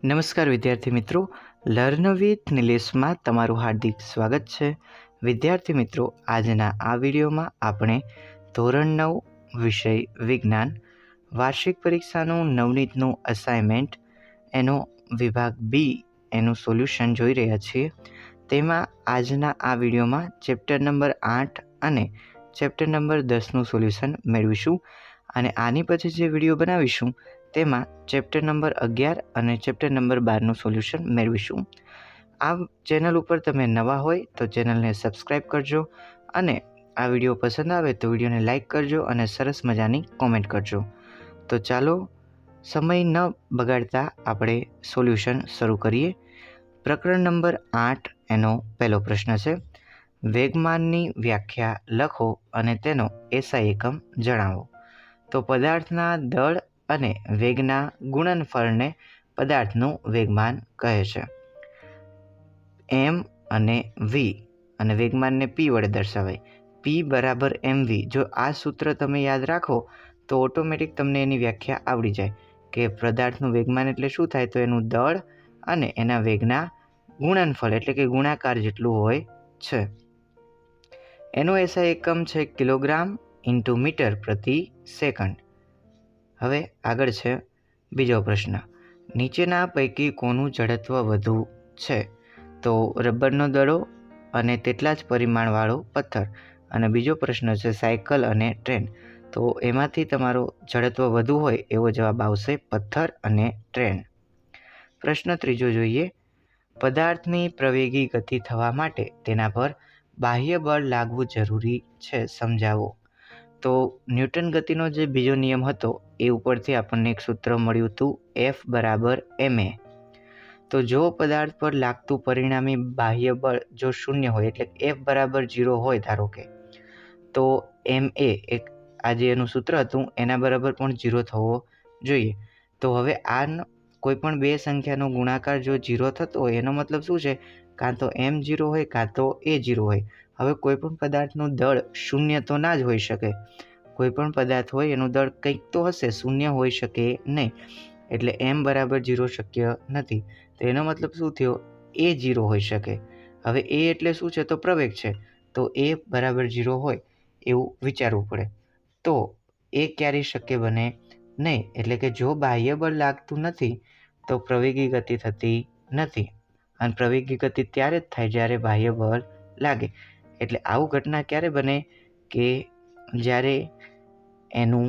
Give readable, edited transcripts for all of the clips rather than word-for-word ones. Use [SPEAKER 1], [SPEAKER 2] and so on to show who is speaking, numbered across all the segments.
[SPEAKER 1] નમસ્કાર વિદ્યાર્થી મિત્રો, લર્ન વિથ નિલેશમાં તમારું હાર્દિક સ્વાગત છે. વિદ્યાર્થી મિત્રો, આજના આ વિડીયોમાં આપણે ધોરણ 9 વિષય વિજ્ઞાન વાર્ષિક પરીક્ષાનું નવનીતનું અસાઇનમેન્ટ એનો વિભાગ બી એનું સોલ્યુશન જોઈ રહ્યા છીએ. તેમાં આજના આ વિડીયોમાં ચેપ્ટર નંબર 8 અને ચેપ્ટર નંબર 10નું સોલ્યુશન મેળવીશું અને આની પછી જે વિડીયો બનાવીશું તેમાં ચેપ્ટર નંબર 11 અને ચેપ્ટર નંબર 12નું સોલ્યુશન મેળવીશું. આ ચેનલ ઉપર તમે નવા હોય તો ચેનલને સબસ્ક્રાઈબ કરજો અને આ વિડીયો પસંદ આવે તો વિડીયોને લાઇક કરજો અને સરસ મજાની કોમેન્ટ કરજો. તો ચાલો સમય ન બગાડતા આપણે સોલ્યુશન શરૂ કરીએ. પ્રકરણ નંબર 8 એનો પહેલો પ્રશ્ન છે, વેગમાનની વ્યાખ્યા લખો અને તેનો એસઆઈ એકમ જણાવો. તો પદાર્થના દળ અને વેગના ગુણનફળને પદાર્થનું વેગમાન કહે છે. એમ અને વી અને વેગમાનને પી વડે દર્શાવાય. પી બરાબર mv. જો આ સૂત્ર તમે યાદ રાખો તો ઓટોમેટિક તમને એની વ્યાખ્યા આવડી જાય કે પદાર્થનું વેગમાન એટલે શું થાય, તો એનું દળ અને એના વેગના ગુણનફળ એટલે કે ગુણાકાર જેટલું હોય છે. એનો એસઆઈ એકમ છે કિલોગ્રામ ઇન્ટુ મીટર પ્રતિ સેકન્ડ. હવે આગળ છે બીજો પ્રશ્ન, નીચેના પૈકી કોનું જડત્વ વધુ છે? તો રબરનો દડો અને તેટલા જ પરિમાણવાળો પથ્થર. અને બીજો પ્રશ્ન છે સાયકલ અને ટ્રેન. તો એમાંથી તમારો જડત્વ વધુ હોય એવો જવાબ આવશે પથ્થર અને ટ્રેન. પ્રશ્ન ત્રીજો જોઈએ, પદાર્થની પ્રવેગી ગતિ થવા માટે તેના પર બાહ્ય બળ લાગવું જરૂરી છે, સમજાવો. તો ન્યૂટન ગતિનો જે બીજો નિયમ હતો એ ઉપરથી આપણને એક સૂત્ર મળ્યું હતું, F બરાબર ma. તો જો પદાર્થ પર લાગતું પરિણામી બાહ્ય બળ જો શૂન્ય હોય એટલે F બરાબર 0 હોય ધારો કે, તો ma એક આ જે એનું સૂત્ર હતું એના બરાબર પણ 0 થવો જોઈએ. તો હવે આ કોઈ પણ બે સંખ્યાનો ગુણાકાર જો 0 થતો હોય એનો મતલબ શું છે, કાં તો m 0 હોય કાં તો a 0 હોય. હવે કોઈ પણ પદાર્થનું દળ શૂન્ય તો ના જ હોઈ શકે. કોઈ પણ પદાર્થ હોય એનું દળ કંઈક તો હશે, શૂન્ય હોઈ શકે નહીં. એટલે m બરાબર 0 શક્ય નથી. તો એનો મતલબ શું થયો, a 0 હોઈ શકે. હવે a એટલે શું છે, તો પ્રવેગ છે. તો a બરાબર 0 હોય એવું વિચારવું પડે. તો એ ક્યારેય શક્ય બને નહીં. એટલે કે જો બાહ્ય બળ લાગતું નથી તો પ્રવેગી ગતિ થતી નથી. અને પ્રવેગી ગતિ ત્યારે જ થાય જ્યારે બાહ્ય બળ લાગે. એટલે આવું ઘટના ક્યારે બને કે જ્યારે એનું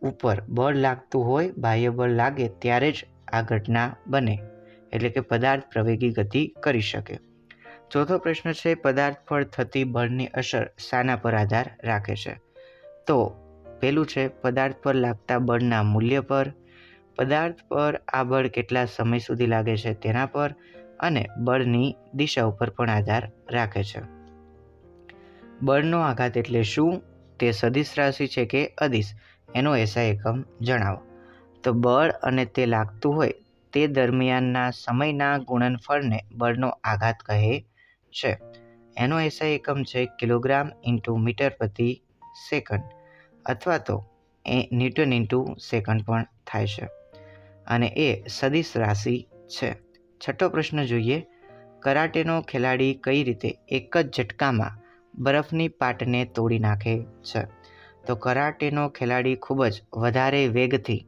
[SPEAKER 1] ઉપર બળ લાગતું હોય, બાહ્ય બળ લાગે ત્યારે જ આ ઘટના બને. એટલે કે પદાર્થ પ્રવેગી ગતિ કરી શકે. ચોથો પ્રશ્ન છે, પદાર્થ પર થતી બળની અસર શાના પર આધાર રાખે છે? તો પહેલું છે પદાર્થ પર લાગતા બળના મૂલ્ય પર, પદાર્થ પર આ બળ કેટલા સમય સુધી લાગે છે તેના પર, અને બળની દિશા ઉપર પણ આધાર રાખે છે. બળનો આઘાત એટલે શું? તે સદિશ રાશિ છે કે અદિશ? એનો એસઆઈ એકમ જણાવો. તો બળ અને તે લાગતું હોય તે દરમિયાનના સમયના ગુણનફળને બળનો આઘાત કહે છે. એનો એસઆઈ એકમ છે કિલોગ્રામ ઇન્ટુ મીટર પ્રતિ સેકન્ડ, અથવા તો એ ન્યૂટન ઇન્ટુ સેકન્ડ પણ થાય છે. અને એ સદિશ રાશિ છે. છઠ્ઠો પ્રશ્ન જોઈએ, કરાટેનો ખેલાડી કઈ રીતે એક જ ઝટકામાં બરફની પાટને તોડી નાખે છે? તો કરાટેનો ખેલાડી ખૂબ જ વધારે વેગથી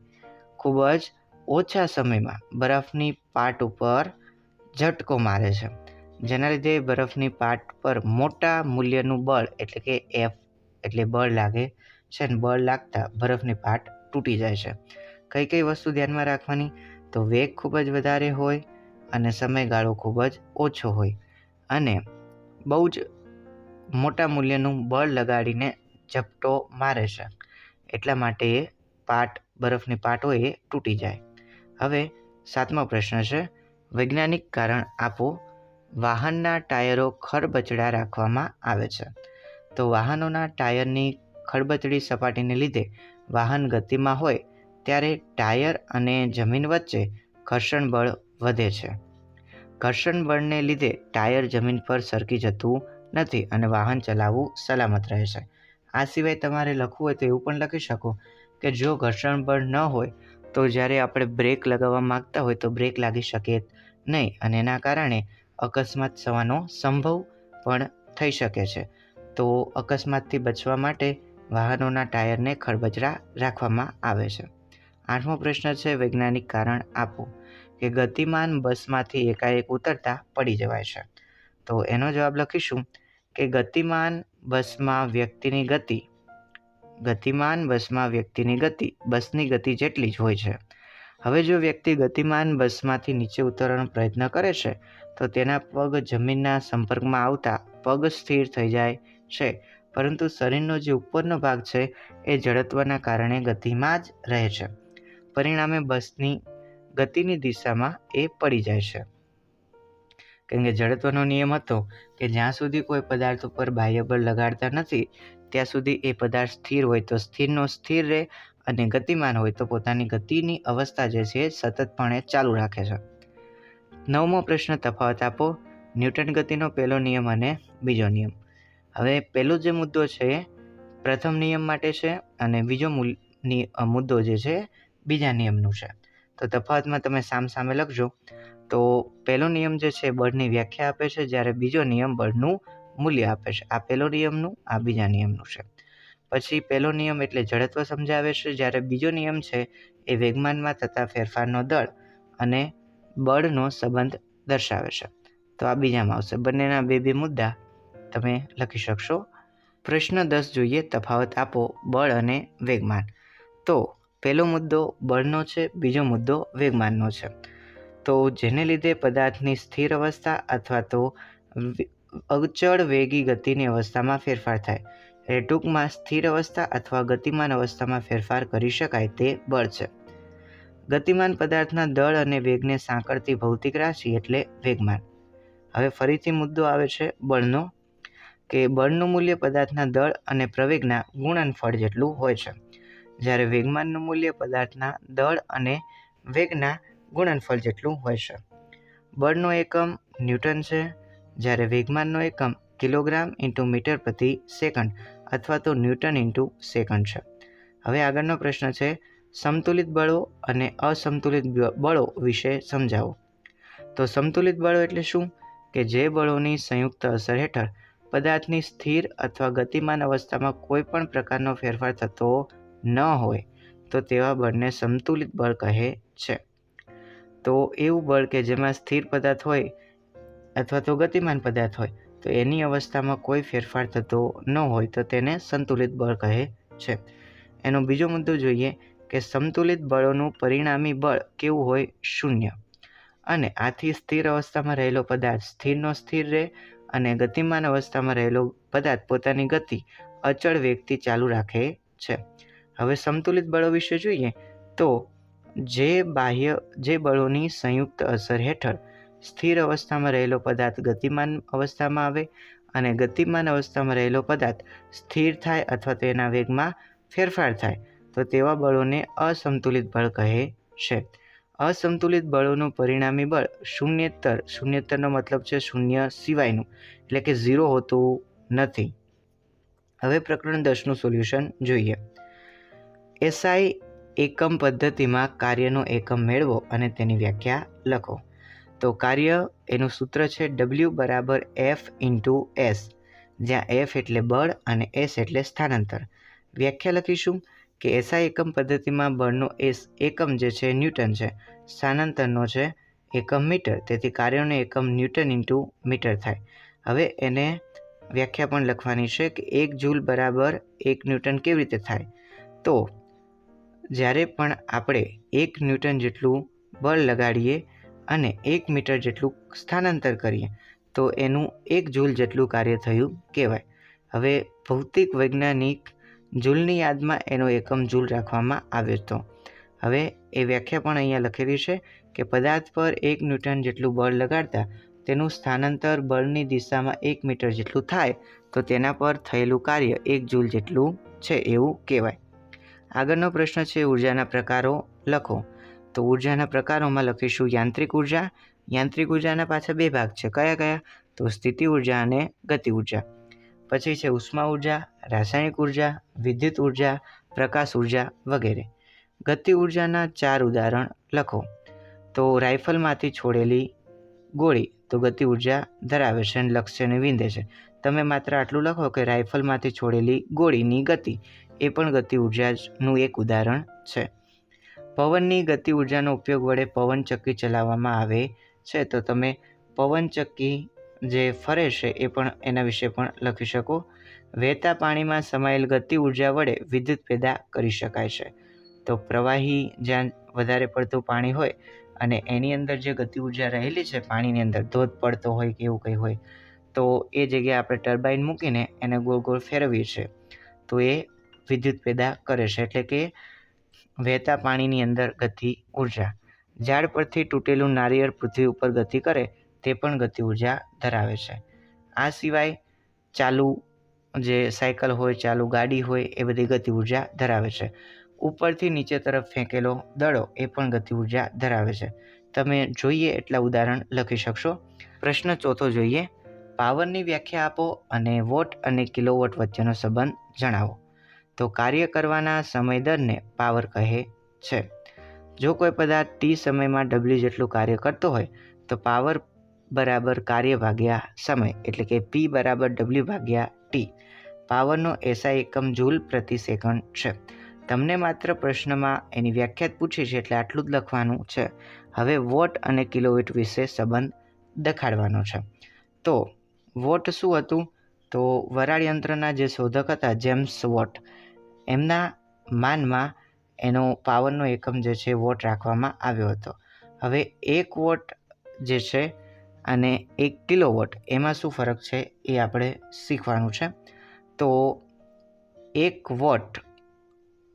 [SPEAKER 1] ખૂબ જ ઓછા સમયમાં બરફની પાટ ઉપર ઝટકો મારે છે, જેના લીધે બરફની પાટ પર મોટા મૂલ્યનું બળ એટલે કે F એટલે બળ લાગે છે. અને બળ લાગતા બરફની પાટ તૂટી જાય છે. કઈ કઈ વસ્તુ ધ્યાનમાં રાખવાની? તો વેગ ખૂબ જ વધારે હોય અને સમયગાળો ખૂબ જ ઓછો હોય અને બહુ જ મોટા મૂલ્યનું બળ લગાડીને ઝપટો મારે છે. એટલા માટે એ બરફની પાટ હોય એ તૂટી જાય. હવે સાતમો પ્રશ્ન છે, વૈજ્ઞાનિક કારણ આપો. વાહનના ટાયરો ખરબચડા રાખવામાં આવે છે. તો વાહનોના ટાયરની ખરબચડી સપાટીને લીધે વાહન ગતિમાં હોય ત્યારે ટાયર અને જમીન વચ્ચે ઘર્ષણ બળ વધે છે. ઘર્ષણ બળને લીધે ટાયર જમીન પર સરકી જતું નથી અને વાહન ચલાવવું સલામત રહે છે. આ સિવાય તમારે લખવું હોય તો એવું પણ લખી શકો કે જો ઘર્ષણ બળ ન હોય તો જ્યારે આપણે બ્રેક લગાવવા માગતા હોય તો બ્રેક લાગી શકે નહીં, અને એના કારણે અકસ્માત થવાનો સંભવ પણ થઈ શકે છે. તો અકસ્માતથી બચવા માટે વાહનોના ટાયરને ખડબચડા રાખવામાં આવે છે. 8મો પ્રશ્ન છે, વૈજ્ઞાનિક કારણ આપો કે ગતિમાન બસમાંથી એકાએક ઉતરતા પડી જવાય છે. તો એનો જવાબ લખીશું કે ગતિમાન બસમાં વ્યક્તિની ગતિ બસની ગતિ જેટલી જ હોય છે. હવે જો વ્યક્તિ ગતિમાન બસમાંથી નીચે ઉતરવાનો પ્રયત્ન કરે છે તો તેના પગ જમીનના સંપર્કમાં આવતા પગ સ્થિર થઈ જાય છે, પરંતુ શરીરનો જે ઉપરનો ભાગ છે એ જડત્વના કારણે ગતિમાં જ રહે છે. પરિણામે બસની ગતિની દિશામાં એ પડી જાય છે. કેમ કે જડત્વનો નિયમ હતો કે જ્યાં સુધી કોઈ પદાર્થ ઉપર બાહ્ય બળ લગાડતા નથી ત્યાં સુધી એ પદાર્થ સ્થિર હોય તો સ્થિરનો સ્થિર રહે, અને ગતિમાન હોય તો પોતાની ગતિની અવસ્થા જે છે સતતપણે ચાલુ રાખે છે. 9મો પ્રશ્ન, તફાવત આપો ન્યૂટન ગતિનો પહેલો નિયમ અને બીજો નિયમ. હવે પહેલો જે મુદ્દો છે પ્રથમ નિયમ માટે છે, અને બીજો મુદ્દો જે છે બીજા નિયમનું છે. તો તફાવતમાં તમે સામસામે લખજો. તો પહેલો નિયમ જે છે બળની વ્યાખ્યા આપે છે, જ્યારે બીજો નિયમ બળનું મૂલ્ય આપે છે. આ પહેલો નિયમનું, આ બીજા નિયમનું છે. પછી પહેલો નિયમ એટલે જડત્વ સમજાવે છે, જ્યારે બીજો નિયમ છે એ વેગમાનમાં થતા ફેરફારનો દળ અને બળનો સંબંધ દર્શાવે છે. તો આ બીજામાં આવશે. બંનેના બે મુદ્દા તમે લખી શકશો. પ્રશ્ન 10 જોઈએ, તફાવત આપો બળ અને વેગમાન. તો પહેલો મુદ્દો બળનો છે, બીજો મુદ્દો વેગમાનનો છે. તો જેને લીધે પદાર્થની સ્થિર અવસ્થા અથવા તો અચળ વેગી ગતિની અવસ્થામાં ફેરફાર થાય, એ ટૂંકમાં સ્થિર અવસ્થા અથવા ગતિમાન અવસ્થામાં ફેરફાર કરી શકાય તે બળ છે. ગતિમાન પદાર્થના દળ અને વેગને સાંકળતી ભૌતિક રાશિ એટલે વેગમાન. હવે ફરીથી મુદ્દો આવે છે બળનો, કે બળનું મૂલ્ય પદાર્થના દળ અને પ્રવેગના ગુણનફળ જેટલું હોય છે, જ્યારે વેગમાનનું મૂલ્ય પદાર્થના દળ અને વેગના ગુણનફળ જેટલું હોય છે. બળનો એકમ ન્યૂટન છે, જ્યારે વેગમાનનો એકમ કિલોગ્રામ × મીટર પ્રતિ સેકન્ડ અથવા તો ન્યૂટન × સેકન્ડ છે. હવે આગળનો પ્રશ્ન છે, સમતુલિત બળો અને અસમતુલિત બળો વિશે સમજાવો. તો સમતુલિત બળો એટલે શું? કે જે બળોની સંયુક્ત અસર હેઠળ પદાર્થની સ્થિર અથવા ગતિમાન અવસ્થામાં કોઈ પણ પ્રકારનો ફેરફાર થતો ન હોય તો તેવા બળને સમતુલિત બળ કહે છે. તો એવું બળ કે જેમાં સ્થિર પદાર્થ હોય અથવા તો ગતિમાન પદાર્થ હોય તો એની અવસ્થામાં કોઈ ફેરફાર થતો ન હોય તો તેને સંતુલિત બળ કહે છે. એનો બીજો મુદ્દો જોઈએ કે સમતુલિત બળોનું પરિણામી બળ કેવું હોય? 0. અને આથી સ્થિર અવસ્થામાં રહેલો પદાર્થ સ્થિરનો સ્થિર રહે, અને ગતિમાન અવસ્થામાં રહેલો પદાર્થ પોતાની ગતિ અચળ વેગથી ચાલુ રાખે છે. હવે સમતુલિત બળો વિશે જોઈએ તો જે બળોની સંયુક્ત અસર હેઠળ સ્થિર અવસ્થામાં રહેલો પદાર્થ ગતિમાન અવસ્થામાં આવે અને ગતિમાન અવસ્થામાં રહેલો પદાર્થ સ્થિર થાય અથવા તેના વેગમાં ફેરફાર થાય તો તેવા બળોને અસંતુલિત બળ કહે છે. અસંતુલિત બળોનું પરિણામી બળ શૂન્યતરનો મતલબ છે શૂન્ય સિવાયનું, એટલે કે 0 હોતું નથી. હવે પ્રકરણ 10નું સોલ્યુશન જોઈએ. એસઆઈ એકમ પદ્ધતિમાં કાર્યનો એકમ મેળવો અને તેની વ્યાખ્યા લખો. તો કાર્ય એનું સૂત્ર છે W = F × S, જ્યાં F એટલે બળ અને S એટલે સ્થાનાંતર. વ્યાખ્યા લખીશું કે એસઆઈ એકમ પદ્ધતિમાં બળનો એકમ જે છે ન્યૂટન છે, સ્થાનાંતરનો છે એકમ મીટર, તેથી કાર્યનો એકમ ન્યૂટન × મીટર થાય. હવે એને વ્યાખ્યા પણ લખવાની છે કે 1 જૂલ = 1 ન્યૂટન કેવી રીતે થાય? તો જ્યારે પણ આપણે 1 ન્યૂટન જેટલું બળ લગાડીએ અને 1 મીટર જેટલું સ્થાનાંતર કરીએ તો એનું 1 જૂલ જેટલું કાર્ય થયું કહેવાય. હવે ભૌતિક વૈજ્ઞાનિક જૂલની યાદમાં એનો એકમ જૂલ રાખવામાં આવ્યો હતો. હવે એ વ્યાખ્યા પણ અહીંયા લખેલી છે કે પદાર્થ પર 1 ન્યૂટન જેટલું બળ લગાડતા તેનું સ્થાનાંતર બળની દિશામાં 1 મીટર જેટલું થાય તો તેના પર થયેલું કાર્ય 1 જૂલ જેટલું છે એવું કહેવાય. આગળનો પ્રશ્ન છે ઉર્જાના પ્રકારો લખો. તો ઉર્જાના પ્રકારોમાં લખીશું યાંત્રિક ઉર્જા. યાંત્રિક ઉર્જાના પાછા 2 ભાગ છે. કયા કયા? તો સ્થિતિ ઉર્જા અને ગતિ ઉર્જા. પછી છે ઉષ્મા ઉર્જા, રાસાયણિક ઉર્જા, વિદ્યુત ઉર્જા, પ્રકાશ ઉર્જા વગેરે. ગતિ ઉર્જાના 4 ઉદાહરણ લખો. તો રાઇફલમાંથી છોડેલી ગોળી તો ગતિ ઉર્જા ધરાવે છે અને લક્ષ્યને વિંધે છે. તમે માત્ર આટલું લખો કે રાઇફલમાંથી છોડેલી ગોળીની ગતિ, એ પણ ગતિ ઉર્જાનું એક ઉદાહરણ છે. પવનની ગતિ ઉર્જાનો ઉપયોગ વડે પવનચક્કી ચલાવવામાં આવે છે. તો તમે પવનચક્કી જે ફરે છે એ પણ એના વિશે પણ લખી શકો. વહેતા પાણીમાં સમાયેલ ગતિ ઉર્જા વડે વિદ્યુત પેદા કરી શકાય છે. તો પ્રવાહી જ્યાં વધારે પડતું પાણી હોય અને એની અંદર જે ગતિ ઉર્જા રહેલી છે પાણીની અંદર, ધોધ પડતો હોય કે એવું કંઈ હોય, તો એ જગ્યાએ આપણે ટર્બાઇન મૂકીને એને ગોળ ગોળ ફેરવીએ છીએ તો એ વિદ્યુત પેદા કરે છે, એટલે કે વહેતા પાણીની અંદર ગતિ ઉર્જા. ઝાડ પરથી તૂટેલું નારિયેળ પૃથ્વી ઉપર ગતિ કરે તે પણ ગતિ ઉર્જા ધરાવે છે. આ સિવાય ચાલુ જે સાયકલ હોય, ચાલુ ગાડી હોય, એ બધી ગતિ ઉર્જા ધરાવે છે. ઉપરથી નીચે તરફ ફેંકેલો દડો એ પણ ગતિ ઉર્જા ધરાવે છે. તમે જોઈએ એટલા ઉદાહરણ લખી શકશો. પ્રશ્ન ચોથો જોઈએ. પાવરની વ્યાખ્યા આપો અને વોટ અને કિલોવોટ વચ્ચેનો સંબંધ જણાવો. તો કાર્ય કરવાના સમય દરને પાવર કહે છે. જો કોઈ પદાર્થ t સમયમાં w જેટલું કાર્ય કરતો હોય તો પાવર બરાબર કાર્ય ભાગ્યા સમય, એટલે કે p બરાબર w ભાગ્યા t. પાવરનો SI એકમ જૂલ પ્રતિ સેકન્ડ છે. તમને માત્ર પ્રશ્નમાં એની વ્યાખ્યા પૂછી છે એટલે આટલું જ લખવાનું છે. હવે વોટ અને કિલોવોટ વિશે સંબંધ દેખાડવાનો છે. તો વોટ શું હતું? તો વરાળ યંત્રના જે શોધક હતા જેમ્સ વોટ, એમના માનમાં એનો પાવરનો એકમ જે છે વોટ રાખવામાં આવ્યો હતો. હવે 1 વોટ જે છે અને 1 કિલોવોટ, એમાં શું ફરક છે એ આપણે શીખવાનું છે. તો 1 વોટ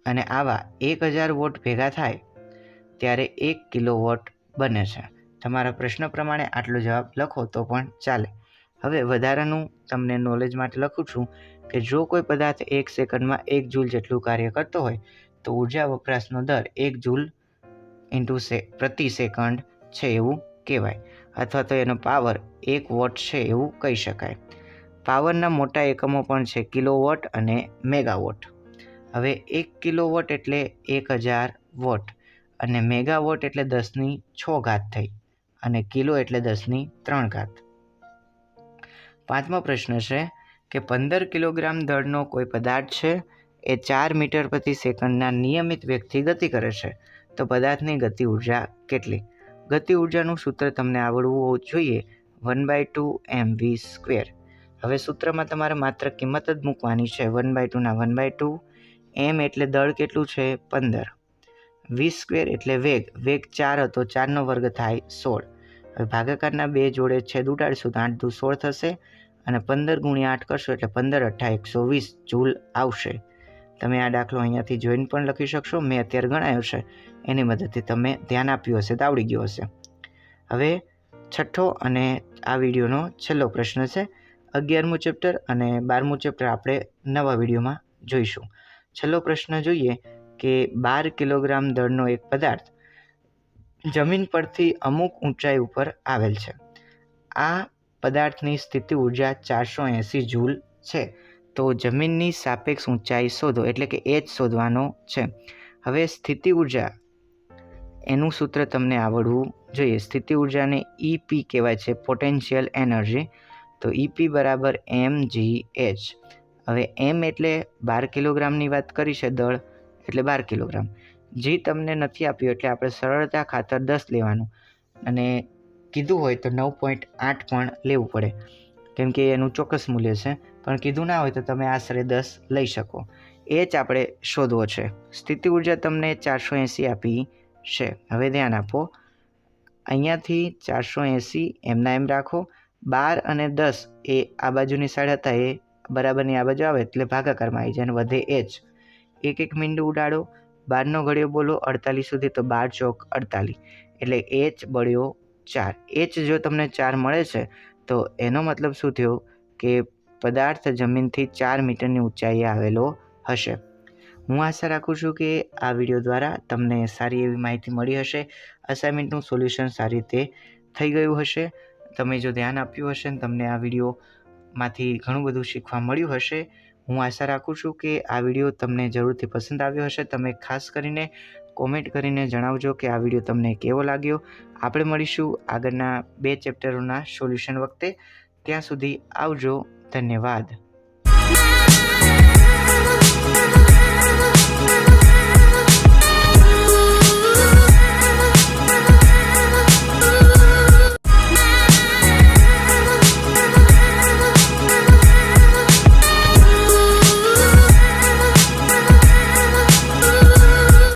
[SPEAKER 1] અને આવા 1000 વોટ ભેગા થાય ત્યારે 1 કિલોવોટ બને છે. તમારા પ્રશ્ન પ્રમાણે આટલો જવાબ લખો તો પણ ચાલે. હવે વધારાનું તમને નોલેજ માટે લખું છું કે જો કોઈ પદાર્થ 1 સેકન્ડમાં 1 જૂલ જેટલું કાર્ય કરતો હોય તો ઉર્જા વપરાશનો દર 1 જૂલ પ્રતિ સેકન્ડ છે એવું કહેવાય, અથવા તો એનો પાવર 1 વોટ છે એવું કહી શકાય. પાવરના મોટા એકમો પણ છે કિલોવોટ અને મેગાવોટ. હવે 1 કિલોવોટ એટલે 1000 વોટ અને મેગાવોટ એટલે 10⁶ ઘાત થઈ અને કિલો એટલે 10⁻³ ઘાત. પાંચમો પ્રશ્ન છે કે 15 કિલોગ્રામ દળનો કોઈ પદાર્થ છે એ 4 મીટર પ્રતિ સેકન્ડના નિયમિત વેગથી ગતિ કરે છે તો પદાર્થની ગતિ ઉર્જા કેટલી? ગતિ ઉર્જાનું સૂત્ર તમને આવડવું જોઈએ, 1/2 mv². હવે સૂત્રમાં તમારે માત્ર કિંમત જ મૂકવાની છે. 1/2 ના 1/2, m એટલે દળ કેટલું છે 15, v² એટલે વેગ 4 હતો, 4નો વર્ગ થાય 16. હવે ભાગાકારના 2 જોડે છેદ ઉડાડશું તો 8 દુ 16 થશે અને 15 ગુણ્યા 8 કરશો એટલે 15 × 8 120 જૂલ આવશે. તમે આ દાખલો અહીંયાથી જોઈને પણ લખી શકશો. મેં અત્યારે ગણાયો છે એની મદદથી તમે ધ્યાન આપ્યું હશે તો આવડી ગયો હશે. હવે છઠ્ઠો અને આ વિડીયોનો છેલ્લો પ્રશ્ન છે. 11મું ચેપ્ટર અને 12મું ચેપ્ટર આપણે નવા વિડીયોમાં જોઈશું. છેલ્લો પ્રશ્ન જોઈએ કે 12 કિલોગ્રામ દળનો એક પદાર્થ જમીન પરથી અમુક ઊંચાઈ ઉપર આવેલ છે. આ પદાર્થની સ્થિતિ ઉર્જા 480 જૂલ છે. તો જમીનની સાપેક્ષ ઊંચાઈ શોધો, એટલે કે h શોધવાનો છે. હવે સ્થિતિ ઉર્જા એનું સૂત્ર તમને આવડવું જોઈએ. સ્થિતિ ઉર્જાને EP કહેવાય છે, પોટેન્શિયલ એનર્જી. તો EP બરાબર mgh. હવે m એટલે 12 કિલોગ્રામની વાત કરી છે, દળ એટલે 12 કિલોગ્રામ. G તમને નથી આપ્યું એટલે આપણે સરળતા ખાતર 10 લેવાનું અને કીધું હોય તો 9.8 પણ લેવું પડે કેમ કે એનું ચોક્કસ મૂલ્ય છે, પણ કીધું ના હોય તો તમે આશરે 10 લઈ શકો. એ જ આપણે શોધવો છે. સ્થિતિ ઉર્જા તમને 480 આપી છે. હવે ધ્યાન આપો, અહીંયાથી 480 એમના એમ રાખો. 12 અને 10 એ આ બાજુની સાઈડ હતા, એ બરાબરની આ બાજુ આવે એટલે ભાગાકારમાં આવી જાય અને વધે h. એક મીંડું ઉડાડો, 12નો ઘડિયો બોલો 48 સુધી, તો 12 ચોક 48 એટલે h બળ્યો 4. h જો તમને 4 મળે છે તો એનો મતલબ શું થયો કે પદાર્થ જમીનથી 4 મીટરની ઊંચાઈએ આવેલો હશે. હું આશા રાખું છું કે આ વિડીયો દ્વારા તમને સારી એવી માહિતી મળી હશે. અસાઇનમેન્ટનું સોલ્યુશન સારી રીતે થઈ ગયું હશે. તમે જો ધ્યાન આપ્યું હશે ને તમને આ વિડીયોમાંથી ઘણું બધું શીખવા મળ્યું હશે. હું આશા રાખું છું કે આ વિડીયો તમને જરૂરથી પસંદ આવ્યો હશે. તમે ખાસ કરીને કોમેન્ટ કરીને જણાવજો કે આ વિડીયો તમને કેવો લાગ્યો. આપણે મળીશું આગળના 2 ચેપ્ટરોના સોલ્યુશન વખતે. ત્યાં સુધી આવજો. ધન્યવાદ.